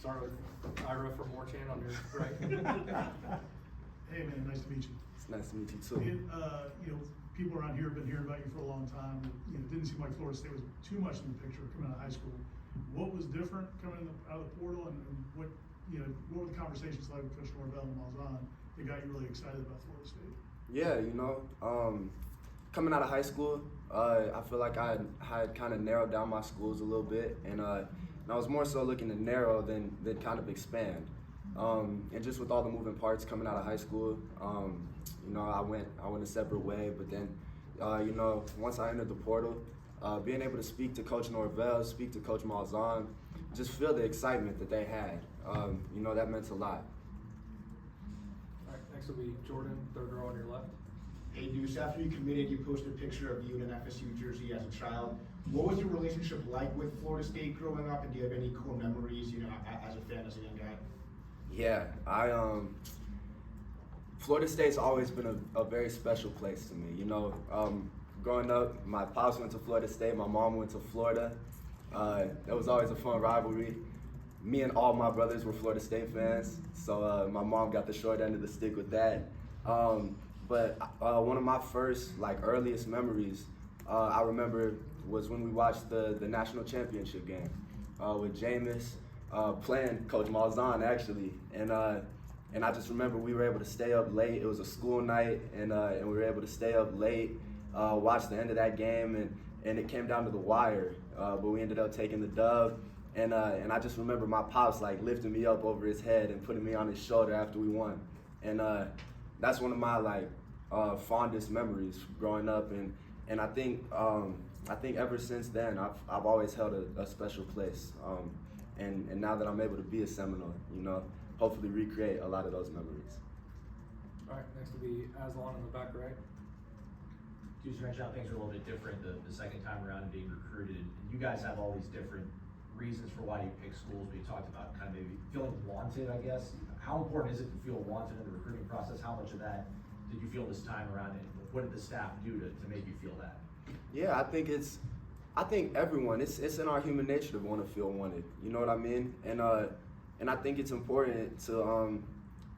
start with Ira from Warchan on your right. Hey man, nice to meet you. It's nice to meet you too. People around here have been hearing about you for a long time. It didn't seem like Florida State was too much in the picture coming out of high school. What was different coming out of the portal, and what were the conversations like with Coach Norvell and Malzahn that got you really excited about Florida State? Yeah, coming out of high school, I feel like I had kind of narrowed down my schools a little bit, and I was more so looking to narrow than kind of expand. And just with all the moving parts coming out of high school, I went a separate way. But then, once I entered the portal, being able to speak to Coach Norvell, speak to Coach Malzahn, just feel the excitement that they had. That meant a lot. All right, next will be Jordan, third row on your left. Hey Duce, after you committed, you posted a picture of you in an FSU jersey as a child. What was your relationship like with Florida State growing up, and do you have any cool memories, as a fan, as a young guy? Yeah, Florida State's always been a very special place to me. Growing up, my pops went to Florida State, my mom went to Florida. That was always a fun rivalry. Me and all my brothers were Florida State fans, so my mom got the short end of the stick with that. But one of my first, earliest memories I remember was when we watched the national championship game with Jameis playing Coach Malzahn, actually. And I just remember we were able to stay up late. It was a school night, and we were able to stay up late, watch the end of that game, and it came down to the wire. But we ended up taking the dub. And I just remember my pops lifting me up over his head and putting me on his shoulder after we won. And that's one of my fondest memories growing up. And I think ever since then I've always held a special place. And now that I'm able to be a Seminole, hopefully recreate a lot of those memories. All right, next will be Aslan on the back right. You mentioned how things are a little bit different the second time around and being recruited. And you guys have all these different reasons for why you pick schools, but you talked about kind of maybe feeling wanted, I guess. How important is it to feel wanted in the recruiting process? How much of that did you feel this time around, and what did the staff do to make you feel that? Yeah, I think everyone, it's in our human nature to want to feel wanted. You know what I mean? And I think it's important to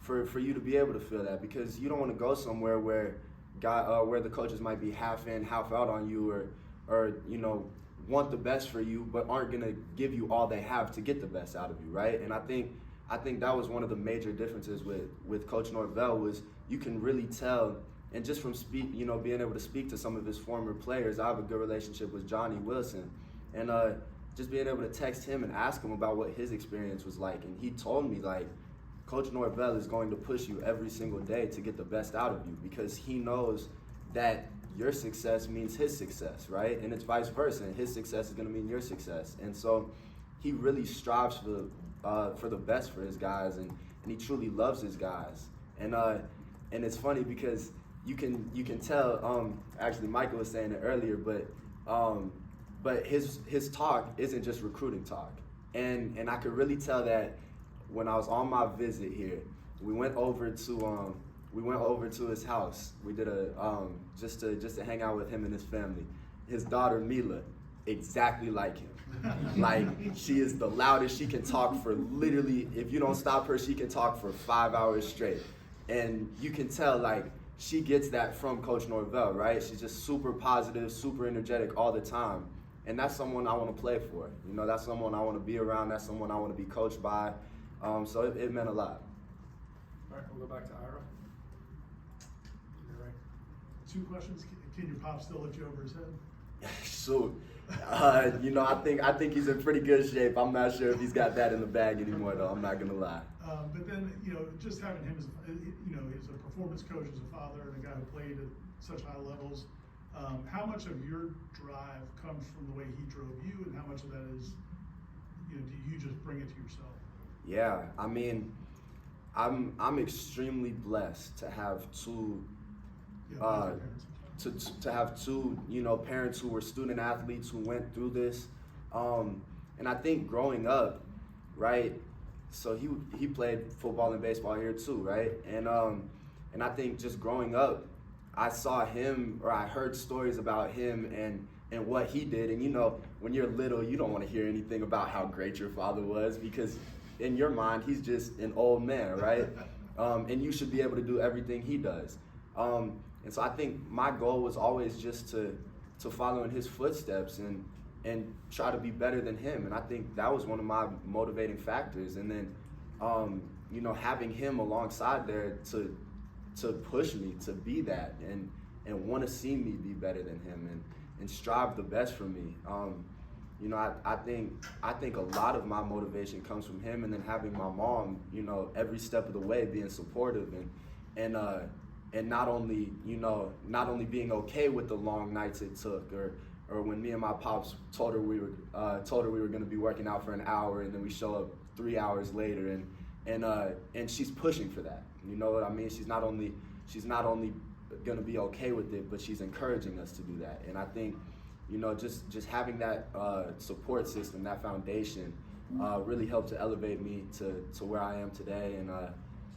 for you to be able to feel that, because you don't want to go somewhere where the coaches might be half in, half out on you, or want the best for you, but aren't gonna give you all they have to get the best out of you, right? And I think that was one of the major differences with Coach Norvell, was you can really tell. And just from being able to speak to some of his former players, I have a good relationship with Johnny Wilson, and just being able to text him and ask him about what his experience was like, and he told me Coach Norvell is going to push you every single day to get the best out of you, because he knows that your success means his success, right? And it's vice versa, and his success is going to mean your success. And so he really strives for the best for his guys, and he truly loves his guys. And it's funny because you can tell. Actually, Michael was saying it earlier, but his talk isn't just recruiting talk, and I could really tell that when I was on my visit here. We went over to his house. We did just to hang out with him and his family. His daughter Mila, exactly like him. She is the loudest. She can talk for literally, if you don't stop her, she can talk for 5 hours straight. And you can tell she gets that from Coach Norvell, right? She's just super positive, super energetic all the time. And that's someone I want to play for. That's someone I want to be around. That's someone I want to be coached by. So it meant a lot. All right, we'll go back to Ira. You're right. 2 questions. Can your pop still lift you over his head? Shoot. I think he's in pretty good shape. I'm not sure if he's got that in the bag anymore, though. I'm not gonna lie. But then, just having him as a performance coach, as a father, and a guy who played at such high levels, how much of your drive comes from the way he drove you, and how much of that is, do you just bring it to yourself? Yeah, I mean, I'm extremely blessed to have two. To have two, parents who were student athletes who went through this, and I think growing up, right? So he played football and baseball here too, right? And I think just growing up, I saw him, or I heard stories about him and what he did. And when you're little, you don't want to hear anything about how great your father was, because in your mind, he's just an old man, right? And you should be able to do everything he does. And so I think my goal was always just to follow in his footsteps and try to be better than him. And I think that was one of my motivating factors. And then, you know, having him alongside there to push me to be that and want to see me be better than him and strive the best for me. You know, I think a lot of my motivation comes from him, and then having my mom, you know, every step of the way being supportive and not only being okay with the long nights it took, or when me and my pops told her we were going to be working out for an hour, and then we show up 3 hours later, and she's pushing for that. You know what I mean? She's not only going to be okay with it, but she's encouraging us to do that. And I think, you know, just having that support system, that foundation, really helped to elevate me to where I am today,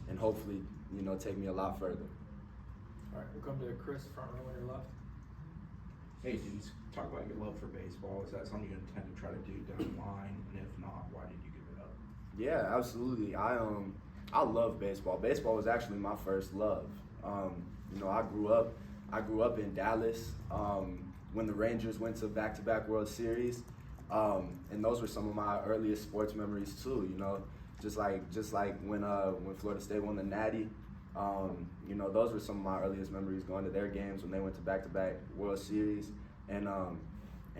and hopefully, you know, take me a lot further. All right, we'll come to Chris, front row on your left. Hey, dudes, talk about your love for baseball. Is that something you intend to try to do down the line? And if not, why did you give it up? Yeah, absolutely. I love baseball. Baseball was actually my first love. You know, I grew up in Dallas when the Rangers went to back-to-back World Series, and those were some of my earliest sports memories too. You know, just like when Florida State won the Natty. You know, those were some of my earliest memories, going to their games when they went to back-to-back World Series. And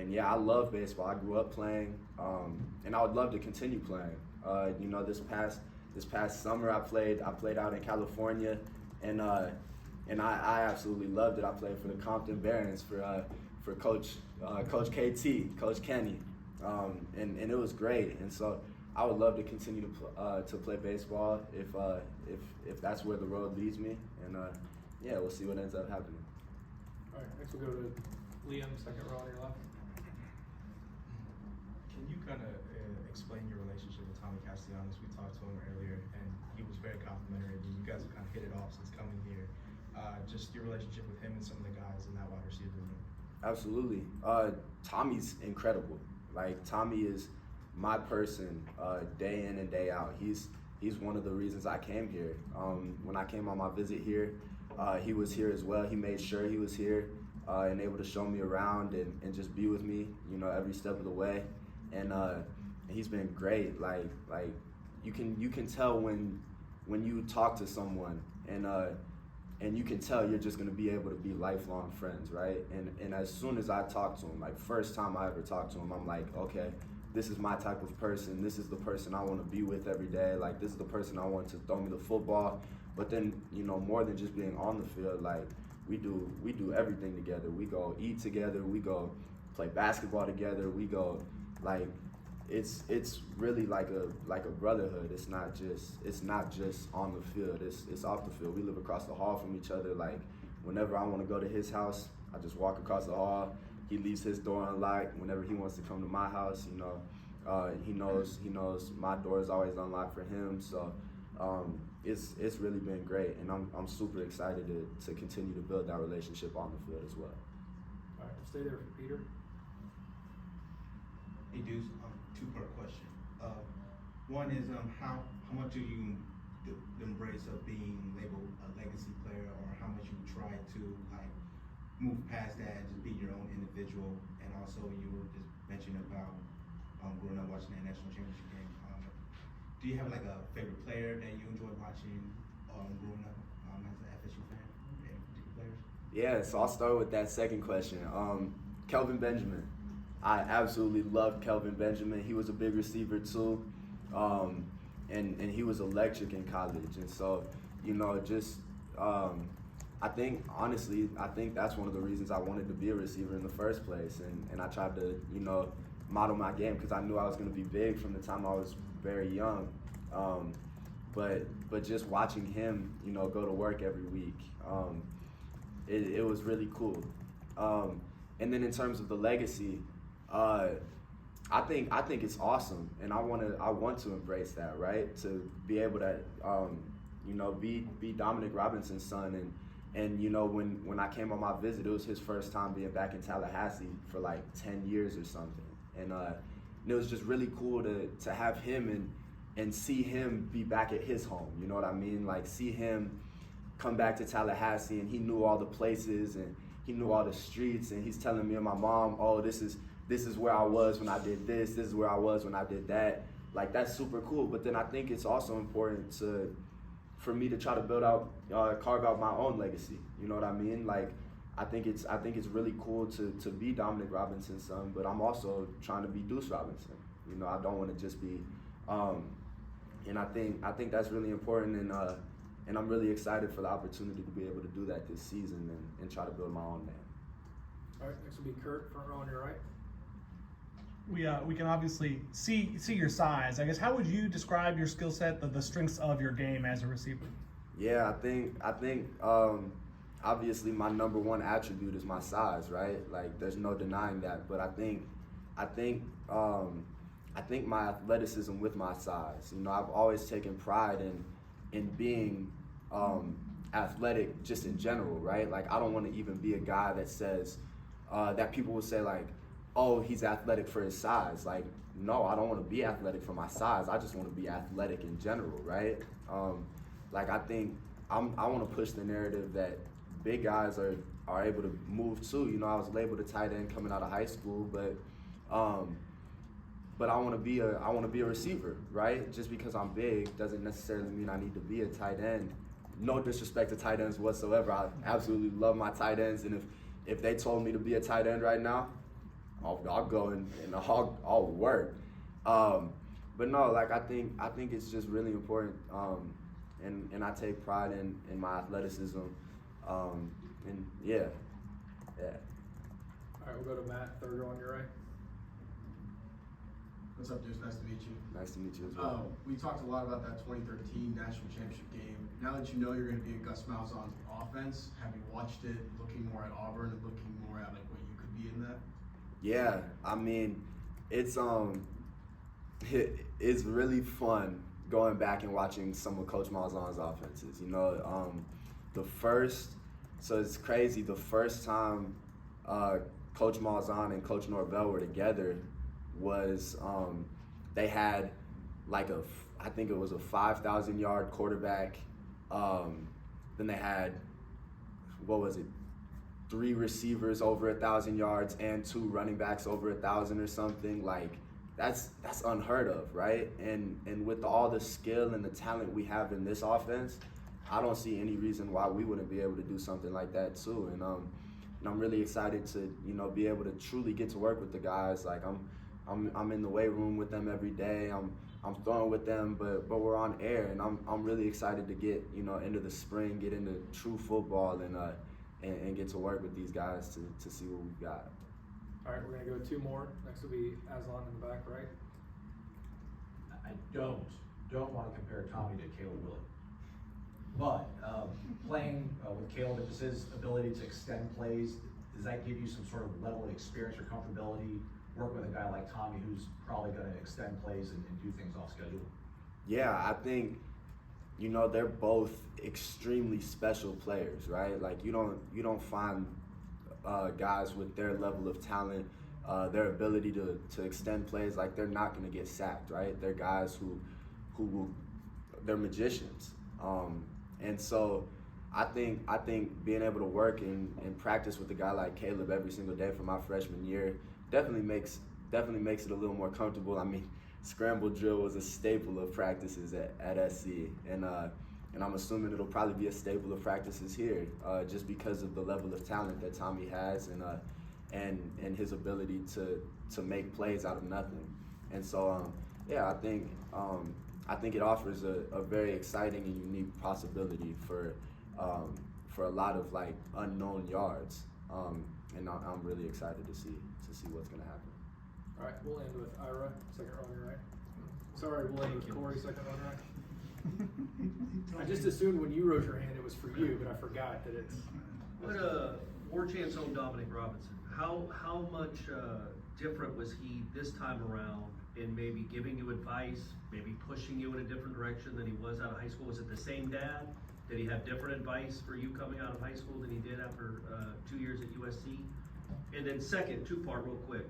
yeah, I love baseball. I grew up playing, and I would love to continue playing. You know, this past summer I played out in California, and I absolutely loved it. I played for the Compton Barons for Coach KT, Coach Kenny, and it was great. And so I would love to continue to play baseball if that's where the road leads me. And yeah, we'll see what ends up happening. All right, next we'll go to Liam, second row on your left. Can you kind of explain your relationship with Tommy Castellanos? We talked to him earlier, and he was very complimentary. You guys have kind of hit it off since coming here. Just your relationship with him and some of the guys in that wide receiver room. Absolutely. Tommy's incredible. Like, Tommy is my person day in and day out. He's one of the reasons I came here. When I came on my visit here, he was here as well. He made sure he was here and able to show me around and just be with me, you know, every step of the way. And he's been great. Like you can tell when you talk to someone and you can tell you're just gonna be able to be lifelong friends, right? And as soon as I talked to him, like first time I ever talked to him, I'm like, okay, this is my type of person. This is the person I want to be with every day. Like, this is the person I want to throw me the football. But then, you know, more than just being on the field, like we do everything together. We go eat together. We go play basketball together. We go, like, it's really like a brotherhood. It's not just on the field. It's off the field. We live across the hall from each other. Like, whenever I want to go to his house, I just walk across the hall. He leaves his door unlocked. Whenever he wants to come to my house, you know, he knows my door is always unlocked for him. So it's really been great, and I'm super excited to continue to build that relationship on the field as well. All right, we'll stay there for Peter. Hey, Duce, two-part question. One is how much do you embrace of being labeled a legacy player, or how much you try to like move past that and just be your own individual? And also, you were just mentioning about growing up watching that national championship game. Do you have like a favorite player that you enjoy watching growing up as an FSU fan? Any particular players? Yeah, so I'll start with that second question. Kelvin Benjamin. I absolutely loved Kelvin Benjamin. He was a big receiver too, and he was electric in college. And so, you know, just I think that's one of the reasons I wanted to be a receiver in the first place. And I tried to, you know, model my game because I knew I was going to be big from the time I was very young. But just watching him, you know, go to work every week, it was really cool. And then in terms of the legacy, I think it's awesome, and I want to embrace that, right? To be able to, you know, be Dominic Robinson's son, and you know, when I came on my visit, it was his first time being back in Tallahassee for like 10 years or something, and it was just really cool to have him see him be back at his home. You know what I mean? Like, see him come back to Tallahassee, and he knew all the places and he knew all the streets, and he's telling me and my mom, oh, this is where I was when I did this is where I was when I did that. Like, that's super cool. But then I think it's also important for me to try to carve out my own legacy. You know what I mean? Like, I think it's really cool to be Dominic Robinson's son, but I'm also trying to be Duce Robinson. You know, I don't want to just be, and I think that's really important, and I'm really excited for the opportunity to be able to do that this season and try to build my own name. All right, next will be Kurt, front row on your right. We can obviously see your size. I guess, how would you describe your skill set, the strengths of your game as a receiver? Yeah, I think obviously my number one attribute is my size, right? Like, there's no denying that. But I think my athleticism with my size. You know, I've always taken pride in being athletic just in general, right? Like, I don't want to even be a guy that says that people will say, like, oh, he's athletic for his size. Like, no, I don't want to be athletic for my size. I just want to be athletic in general, right? Like, I think I want to push the narrative that big guys are able to move too. You know, I was labeled a tight end coming out of high school, but I want to be a receiver, right? Just because I'm big doesn't necessarily mean I need to be a tight end. No disrespect to tight ends whatsoever. I absolutely love my tight ends, and if they told me to be a tight end right now, I'll go and I'll work. But no, like, I think it's just really important, and I take pride in my athleticism, and yeah. All right, we'll go to Matt, third row on your right. What's up, Duce? Nice to meet you. Nice to meet you as well. We talked a lot about that 2013 national championship game. Now that you know you're going to be a Gus Malzahn's offense, have you watched it looking more at Auburn and looking more at like what you could be in that? Yeah, I mean, it's really fun going back and watching some of Coach Malzahn's offenses. You know, so it's crazy. The first time Coach Malzahn and Coach Norvell were together was they had like I think it was a 5,000-yard quarterback. Then they had, 3 receivers over 1,000 yards and 2 running backs over 1,000 or something. Like, that's unheard of, right? And with all the skill and the talent we have in this offense, I don't see any reason why we wouldn't be able to do something like that too. And I'm really excited to, you know, be able to truly get to work with the guys. Like, I'm in the weight room with them every day. I'm throwing with them, but we're on air, and I'm really excited to get, you know, into the spring, get into true football, and get to work with these guys to see what we've got. All right, we're gonna go 2 more. Next will be Aslan in the back right. I don't want to compare Tommy to Caleb Willie, but playing with Caleb, just his ability to extend plays, does that give you some sort of level of experience or comfortability working with a guy like Tommy, who's probably going to extend plays and do things off schedule? Yeah, I think, you know, they're both extremely special players, right? Like, you don't find guys with their level of talent, their ability to extend plays, like, they're not going to get sacked, right? They're guys who they're magicians, and so I think being able to work and practice with a guy like Caleb every single day for my freshman year definitely makes it a little more comfortable. I mean, scramble drill was a staple of practices at SC, and I'm assuming it'll probably be a staple of practices here, just because of the level of talent that Tommy has, and his ability to make plays out of nothing. And so yeah, I think it offers a very exciting and unique possibility for a lot of, like, unknown yards, and I'm really excited to see what's gonna happen. All right, we'll end with Ira, second row on your right. Sorry, we'll end with Corey, second row on your right. I just assumed when you rose your hand it was for you, but I forgot that it's. What War Chant's own Dominic Robinson, how much different was he this time around in maybe giving you advice, maybe pushing you in a different direction than he was out of high school? Was it the same dad? Did he have different advice for you coming out of high school than he did after 2 years at USC? And then second, 2-part real quick.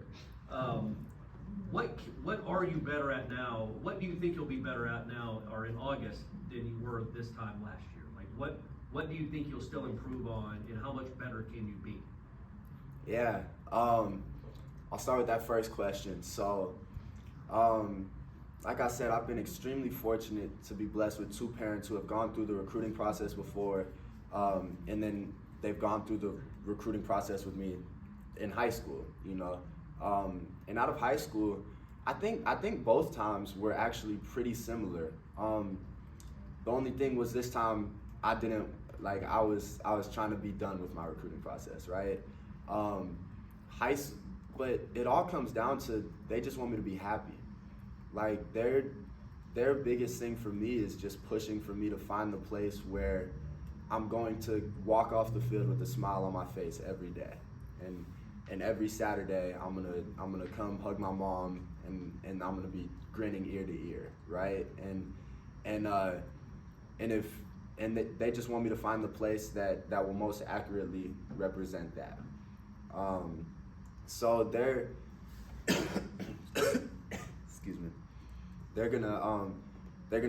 what are you better at now? What do you think you'll be better at now or in August than you were this time last year? Like what do you think you'll still improve on, and how much better can you be? Yeah, I'll start with that first question. So, like I said, I've been extremely fortunate to be blessed with two parents who have gone through the recruiting process before, and then they've gone through the recruiting process with me in high school, you know. And out of high school, I think both times were actually pretty similar. The only thing was this time I didn't, like, I was trying to be done with my recruiting process, right? But it all comes down to they just want me to be happy. Like their biggest thing for me is just pushing for me to find the place where I'm going to walk off the field with a smile on my face every day, and every Saturday I'm gonna come hug my mom and I'm gonna be grinning ear to ear, right? And they just want me to find the place that will most accurately represent that. So they're excuse me. They're gonna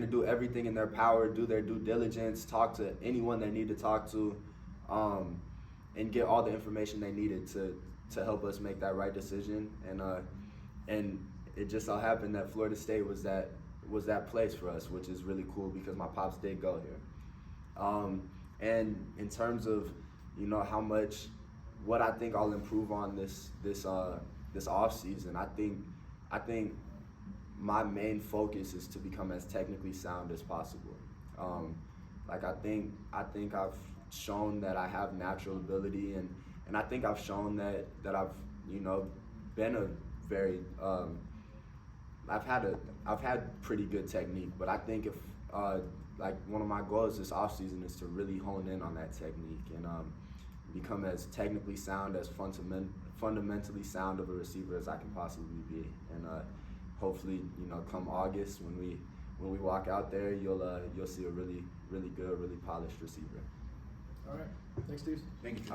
do everything in their power, do their due diligence, talk to anyone they need to talk to, and get all the information they needed to help us make that right decision. And it just so happened that Florida State was that place for us, which is really cool because my pops did go here. And in terms of, you know, what I think I'll improve on this off season, I think my main focus is to become as technically sound as possible. Like I think I've shown that I have natural ability, and I think I've shown that I've, you know, been a very I've had pretty good technique, but I think if like one of my goals this offseason is to really hone in on that technique and become as technically sound, as fundamentally sound of a receiver as I can possibly be. And hopefully, you know, come August when we walk out there, you'll see a really good, really polished receiver. All right, thanks, Duce. Thank you.